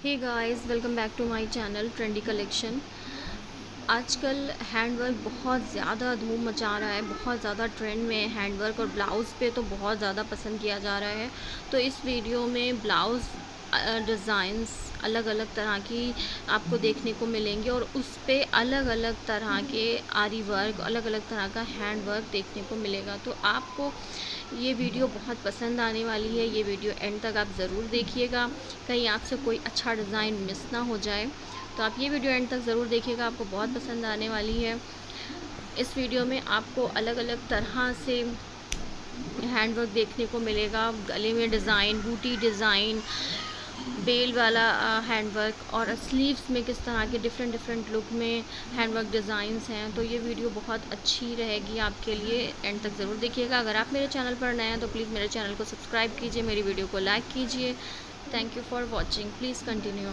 Hey guys, welcome back to my channel trendy collection. आजकल handwork बहुत ज़्यादा धूम मचा रहा है, बहुत ज़्यादा ट्रेंड में है हैंडवर्क, और ब्लाउज़ पे तो बहुत ज़्यादा पसंद किया जा रहा है। तो इस वीडियो में ब्लाउज़ डिज़ाइंस अलग अलग तरह की आपको देखने को मिलेंगे, और उस पे अलग अलग तरह के आरी वर्क, अलग अलग तरह का हैंड वर्क देखने को मिलेगा। तो आपको ये वीडियो बहुत पसंद आने वाली है। ये वीडियो एंड तक आप ज़रूर देखिएगा, कहीं आपसे कोई अच्छा डिज़ाइन मिस ना हो जाए। तो आप ये वीडियो एंड तक ज़रूर देखिएगा, आपको बहुत पसंद आने वाली है। इस वीडियो में आपको अलग अलग तरह से हैंडवर्क देखने को मिलेगा। गले में डिज़ाइन, बूटी डिज़ाइन, बेल वाला हैंडवर्क, और स्लीव्स में किस तरह के डिफरेंट डिफरेंट लुक में हैंडवर्क डिज़ाइंस हैं। तो ये वीडियो बहुत अच्छी रहेगी आपके लिए, एंड तक ज़रूर देखिएगा। अगर आप मेरे चैनल पर नए हैं तो प्लीज़ मेरे चैनल को सब्सक्राइब कीजिए, मेरी वीडियो को लाइक कीजिए। Thank you for watching, please continue.